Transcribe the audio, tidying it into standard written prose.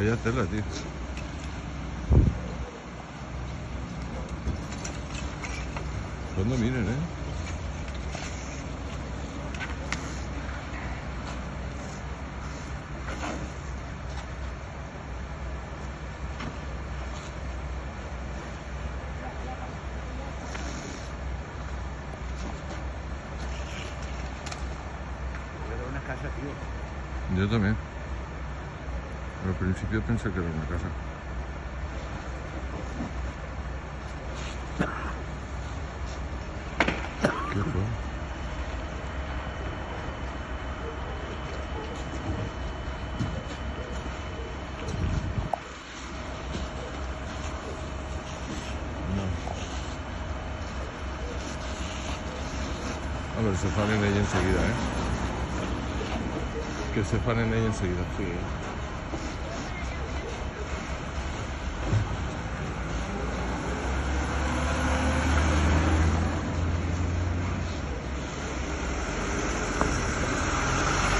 Vaya tela, tío. Cuando miren, Una casa, tío. Yo también. Al principio pensé que era una casa. ¿Qué fue? No. A ver, se fan en ella enseguida, Que se fan en ella enseguida. Sí.